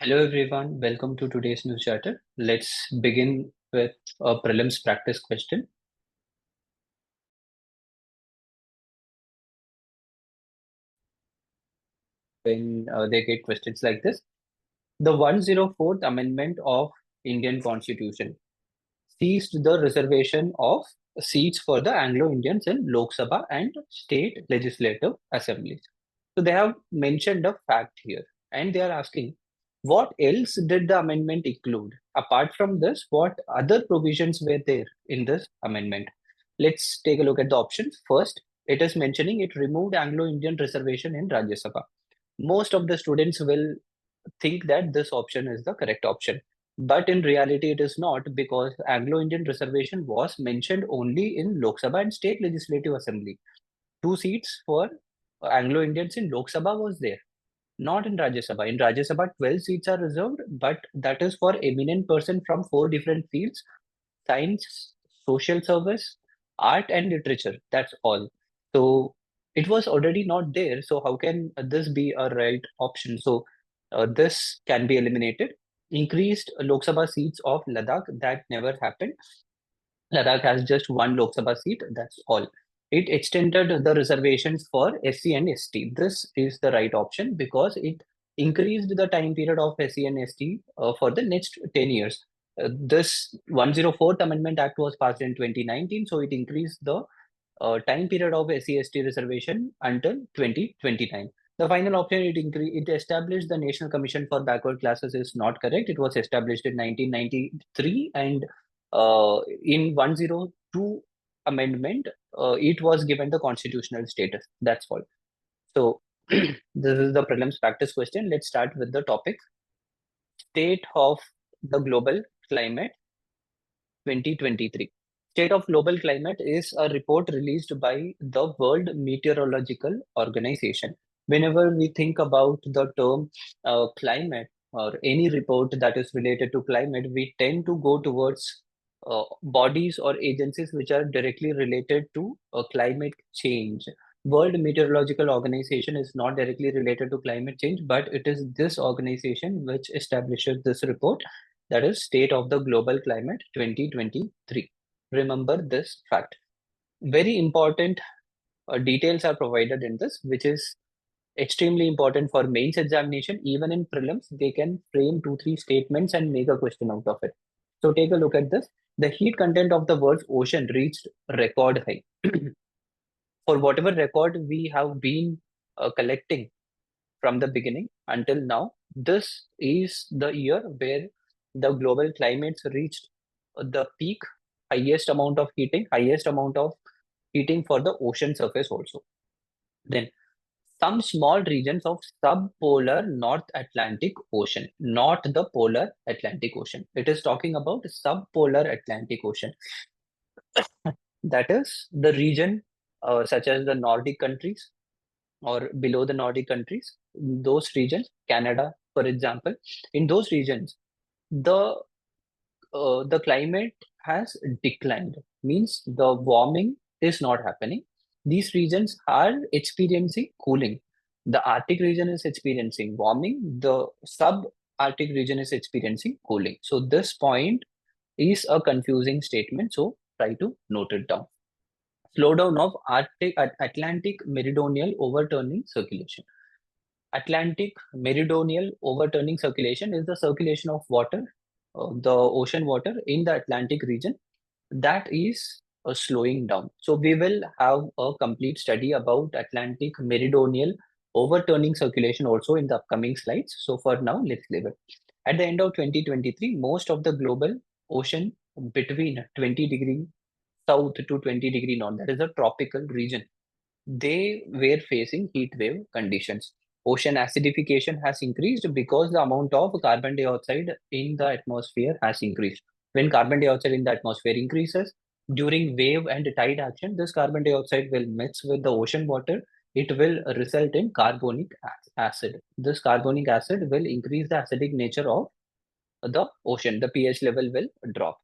Hello everyone, welcome to today's news charter. Let's begin with a prelims practice question. When they get questions like this, the 104th Amendment of Indian Constitution ceased the reservation of seats for the Anglo-Indians in Lok Sabha and state legislative assemblies. So they have mentioned a fact here, and they are asking, what else did the amendment include? Apart from this, what other provisions were there in this amendment? Let's take a look at the options. First, it is mentioning it removed Anglo-Indian reservation in Rajya Sabha. Most of the students will think that this option is the correct option. But in reality, it is not, because Anglo-Indian reservation was mentioned only in Lok Sabha and State Legislative Assembly. 2 seats for Anglo-Indians in Lok Sabha was there, not in Rajya Sabha. In Rajya Sabha, 12 seats are reserved, but that is for eminent person from 4 different fields: science, social service, art, and literature. That's all. So it was already not there. So how can this be a right option? So this can be eliminated. Increased Lok Sabha seats of Ladakh, that never happened. Ladakh has just one Lok Sabha seat, that's all. It extended the reservations for SC and ST. This is the right option because it increased the time period of SC and ST for the next 10 years. This 104th Amendment Act was passed in 2019, so it increased the time period of SC/ST reservation until 2029. The final option, it established the National Commission for Backward Classes, is not correct. It was established in 1993, and in 102 amendment, it was given the constitutional status. That's all. So this is the prelims practice question. Let's start with the topic: State of the Global Climate 2023. State of Global Climate is a report released by the World Meteorological Organization. Whenever we think about the term climate or any report that is related to climate, we tend to go towards bodies or agencies which are directly related to climate change. World Meteorological Organization is not directly related to climate change, but it is this organization which establishes this report, that is State of the Global Climate 2023. Remember this fact. Very important details are provided in this, which is extremely important for mains examination. Even in prelims, they can frame 2-3 statements and make a question out of it. So take a look at this. The heat content of the world's ocean reached record high. For whatever record we have been collecting from the beginning until now, this is the year where the global climates reached the peak, highest amount of heating for the ocean surface also. Then some small regions of subpolar North Atlantic Ocean, not the polar Atlantic Ocean. It is talking about subpolar Atlantic Ocean. That is the region such as the Nordic countries or below the Nordic countries, those regions, Canada, for example, in those regions, the the climate has declined. Means the warming is not happening. These regions are experiencing cooling. The Arctic region is experiencing warming. The sub-Arctic region is experiencing cooling. So this point is a confusing statement. So try to note it down. Slowdown of Atlantic meridional overturning circulation. Atlantic meridional overturning circulation is the circulation of water, the ocean water in the Atlantic region, that is slowing down. So we will have a complete study about Atlantic meridional overturning circulation also in the upcoming slides. So for now, let's leave it. At the end of 2023, most of the global ocean between 20 degree south to 20 degree north, that is a tropical region, they were facing heat wave conditions. Ocean acidification has increased because the amount of carbon dioxide in the atmosphere has increased. When carbon dioxide in the atmosphere increases, during wave and tide action, this carbon dioxide will mix with the ocean water. It will result in carbonic acid. This carbonic acid will increase the acidic nature of the ocean. The pH level will drop.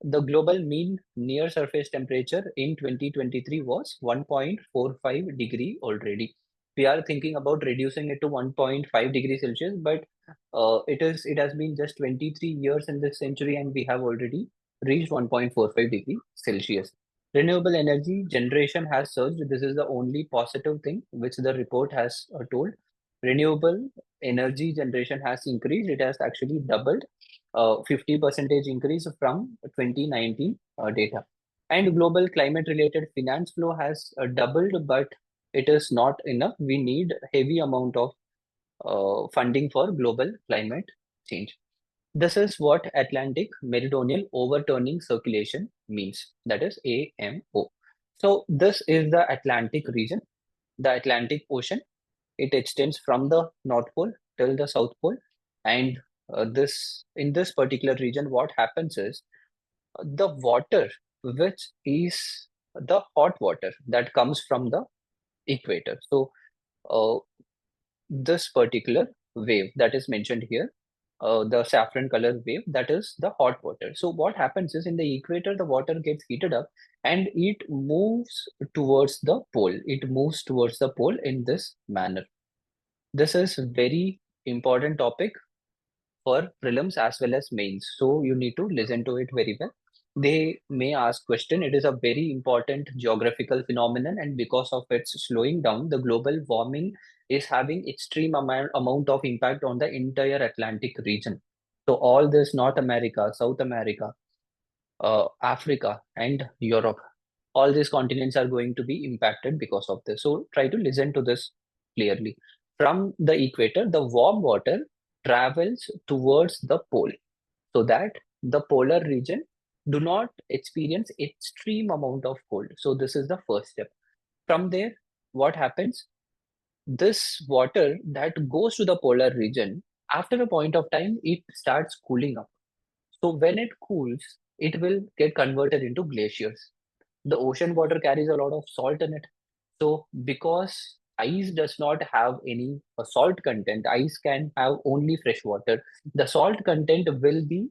The global mean near surface temperature in 2023 was 1.45 degree already. we are thinking about reducing it to 1.5 degrees Celsius, but it has been just 23 years in this century, and we have already reached 1.45 degrees Celsius. Renewable energy generation has surged. This is the only positive thing which the report has told. Renewable energy generation has increased. It has actually doubled, 50% increase from 2019 data. And global climate related finance flow has doubled, but it is not enough. We need heavy amount of funding for global climate change. This is what Atlantic Meridional Overturning Circulation means, that is AMO. So this is the Atlantic region, the Atlantic Ocean. It extends from the North Pole till the South Pole. And this in this particular region, what happens is the water, which is the hot water that comes from the equator. So uh, this particular wave that is mentioned here, the saffron color wave, that is the hot water. So what happens is in the equator, the water gets heated up and it moves towards the pole. It moves towards the pole in this manner. This is very important topic for prelims as well as mains. So you need to listen to it very well. They may ask question. It is a very important geographical phenomenon, and because of its slowing down, the global warming is having extreme amount of impact on the entire Atlantic region. So all this North America, South America, Africa, and Europe, all these continents are going to be impacted because of this. So try to listen to this clearly. From the equator, the warm water travels towards the pole so that the polar region do not experience extreme amount of cold. So this is the first step. From there, what happens? This water that goes to the polar region, after a point of time, it starts cooling up. So when it cools, it will get converted into glaciers. The ocean water carries a lot of salt in it. So because ice does not have any salt content, ice can have only fresh water. The salt content will be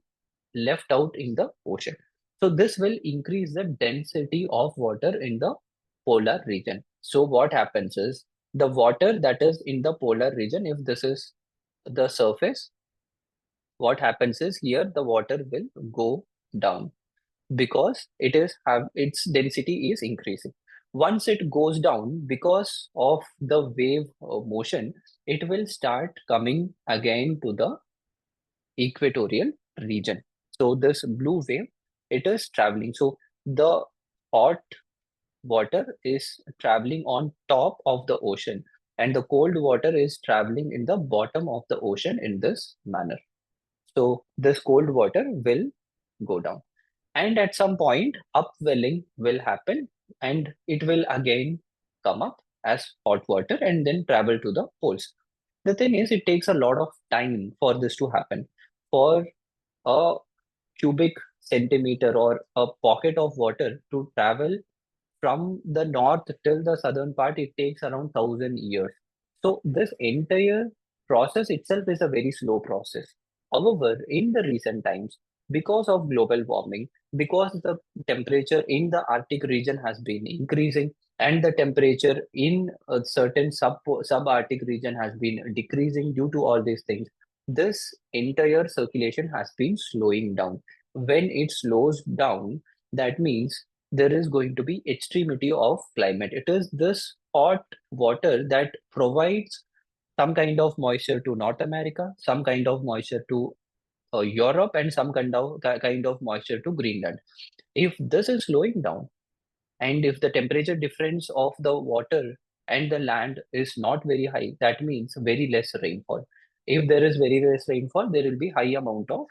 left out in the ocean. So this will increase the density of water in the polar region. So what happens is the water that is in the polar region, if this is the surface, what happens is here the water will go down because it is have its density is increasing. Once it goes down because of the wave motion, it will start coming again to the equatorial region. So this blue wave, it is traveling. So the hot water is traveling on top of the ocean and the cold water is traveling in the bottom of the ocean in this manner. So this cold water will go down. And at some point, upwelling will happen and it will again come up as hot water and then travel to the poles. The thing is, it takes a lot of time for this to happen. For a cubic centimeter or a pocket of water to travel from the north till the southern part, it takes around 1,000 years. So this entire process itself is a very slow process. However, in the recent times, because of global warming, because the temperature in the Arctic region has been increasing and the temperature in a certain subarctic region has been decreasing due to all these things, this entire circulation has been slowing down. When it slows down, that means there is going to be extremity of climate. It is this hot water that provides some kind of moisture to North America, some kind of moisture to Europe, and some kind of moisture to Greenland. If this is slowing down, and if the temperature difference of the water and the land is not very high, that means very less rainfall. If there is very less rainfall, there will be high amount of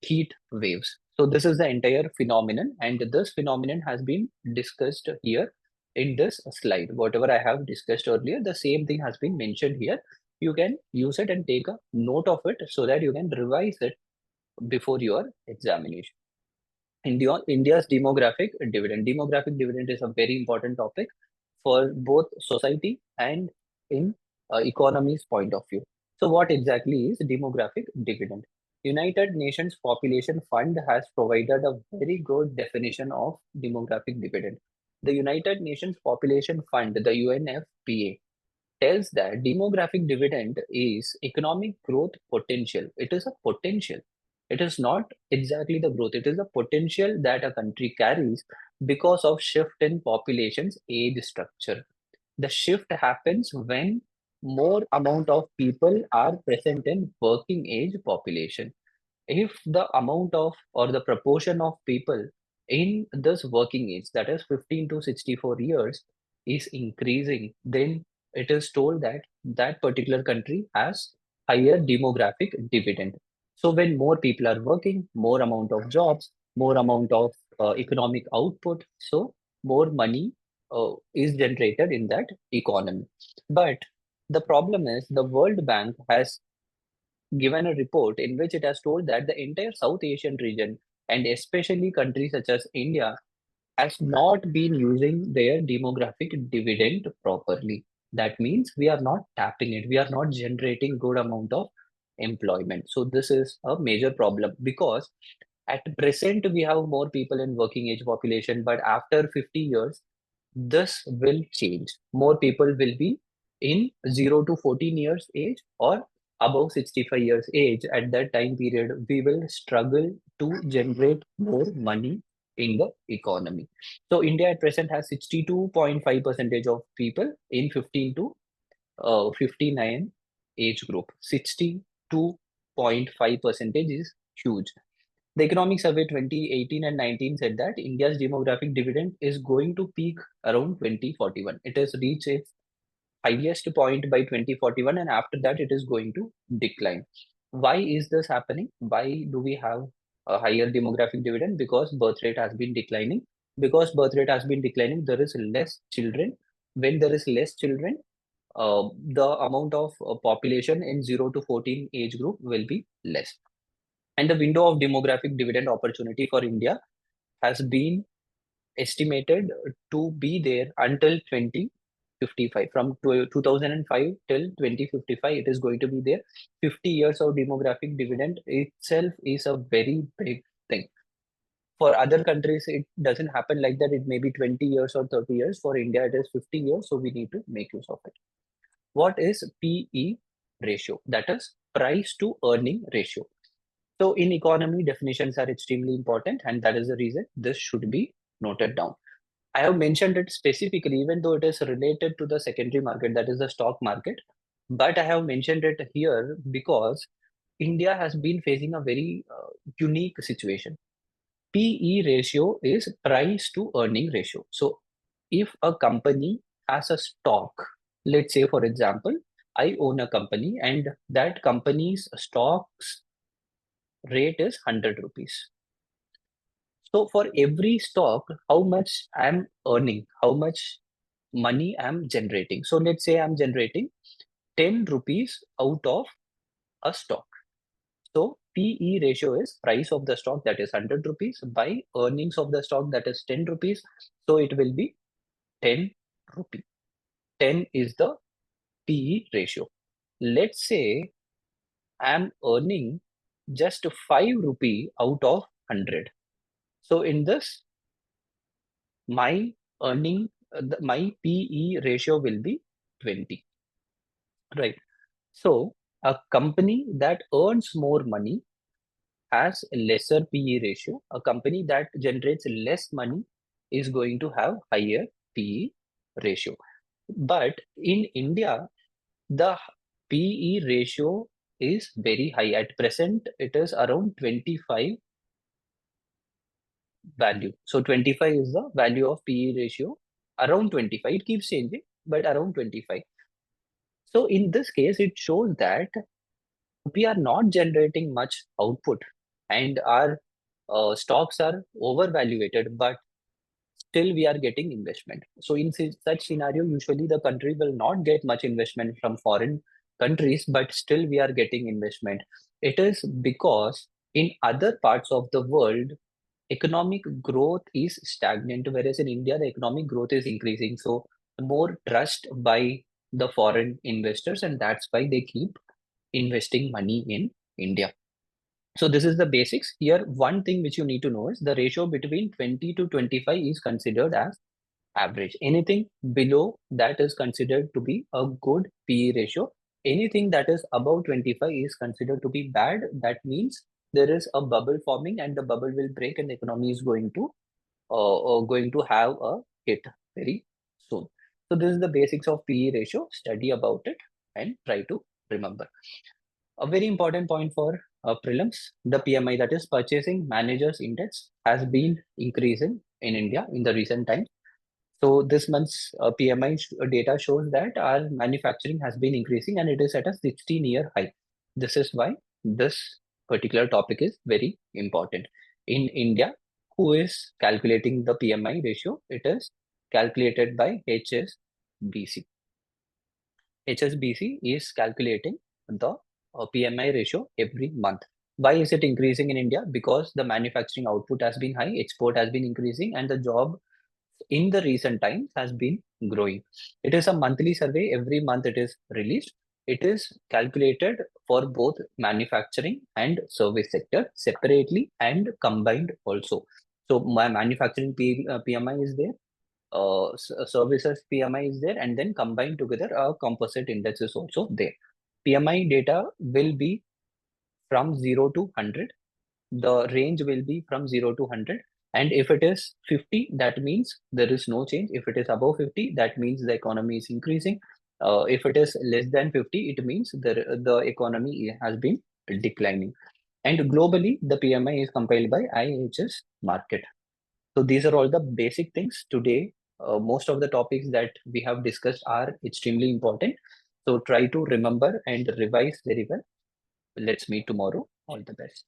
heat waves. So this is the entire phenomenon, and this phenomenon has been discussed here in this slide. Whatever I have discussed earlier, the same thing has been mentioned here. You can use it and take a note of it so that you can revise it before your examination. India's demographic dividend. Demographic dividend is a very important topic for both society and in economy's point of view. So what exactly is demographic dividend? United Nations Population Fund has provided a very good definition of demographic dividend. The United Nations Population Fund, the UNFPA, tells that demographic dividend is economic growth potential. It is a potential. It is not exactly the growth. It is a potential that a country carries because of shift in population's age structure. The shift happens when more amount of people are present in working age population. If the amount of or the proportion of people in this working age, that is 15 to 64 years, is increasing, then it is told that that particular country has higher demographic dividend. So when more people are working, more amount of jobs, more amount of economic output, so more money is generated in that economy. But the problem is the World Bank has given a report in which it has told that the entire South Asian region, and especially countries such as India, has not been using their demographic dividend properly. That means we are not tapping it. We are not generating good amount of employment. So this is a major problem because at present we have more people in working age population, but after 50 years, this will change. More people will be in 0 to 14 years age or above 65 years age. At that time period, we will struggle to generate more money in the economy. So India at present has 62.5 percentage of people in 15 to 59 age group. 62.5 percentage is huge. The Economic Survey 2018 and 19 said that India's demographic dividend is going to peak around 2041. It has reached its highest point by 2041, and after that, it is going to decline. Why is this happening? Why do we have a higher demographic dividend? Because birth rate has been declining. Because birth rate has been declining, there is less children. When there is less children, the amount of population in 0 to 14 age group will be less. And the window of demographic dividend opportunity for India has been estimated to be there until 2055. From 2005 till 2055, it is going to be there. 50 years of demographic dividend itself is a very big thing. For other countries, it doesn't happen like that. It may be 20 years or 30 years. For India, it is 50 years. So we need to make use of it. What is PE ratio? That is price to earning ratio. So in economy, definitions are extremely important, and that is the reason this should be noted down. I have mentioned it specifically, even though it is related to the secondary market, that is the stock market. But I have mentioned it here because India has been facing a very unique situation. PE ratio is price to earning ratio. So if a company has a stock, let's say, for example, I own a company and that company's stocks rate is 100 rupees. So for every stock, how much I'm earning, how much money I'm generating. So let's say I'm generating 10 rupees out of a stock. So PE ratio is price of the stock, that is 100 rupees, by earnings of the stock, that is 10 rupees. So it will be 10 rupee. 10 is the PE ratio. Let's say I'm earning just 5 rupee out of 100. So in this, my earning, my PE ratio will be 20, right? So a company that earns more money has a lesser PE ratio. A company that generates less money is going to have higher PE ratio. But in India, the PE ratio is very high. At present, it is around 25 value. So 25 is the value of PE ratio, around 25. It keeps changing, but around 25. So in this case, it shows that we are not generating much output and our stocks are overvaluated, but still we are getting investment. So in such scenario, usually the country will not get much investment from foreign countries, but still we are getting investment. It is because in other parts of the world, economic growth is stagnant, whereas in India, the economic growth is increasing. So more trust by the foreign investors, and that's why they keep investing money in India. So this is the basics. Here, one thing which you need to know is the ratio between 20 to 25 is considered as average. Anything below that is considered to be a good PE ratio. Anything that is above 25 is considered to be bad. That means there is a bubble forming and the bubble will break and the economy is going to have a hit very soon. So this is the basics of PE ratio. Study about it and try to remember. A very important point for prelims, the PMI, that is Purchasing Managers Index, has been increasing in India in the recent times. So this month's PMI data shows that our manufacturing has been increasing and it is at a 16-year high. This is why this particular topic is very important. In India, who is calculating the PMI ratio? It is calculated by HSBC. HSBC is calculating the PMI ratio every month. Why is it increasing in India? Because the manufacturing output has been high, export has been increasing, and the job in the recent times has been growing. It is a monthly survey. Every month it is released. It is calculated for both manufacturing and service sector separately and combined also. So my manufacturing PMI is there, services PMI is there, and then combined together a composite index is also there. PMI data will be from 0 to 100. The range will be from 0 to 100. And if it is 50, that means there is no change. If it is above 50, that means the economy is increasing. If it is less than 50, it means the economy has been declining. And globally, the PMI is compiled by IHS Market. So these are all the basic things today. Most of the topics that we have discussed are extremely important. So try to remember and revise very well. Let's meet tomorrow. All the best.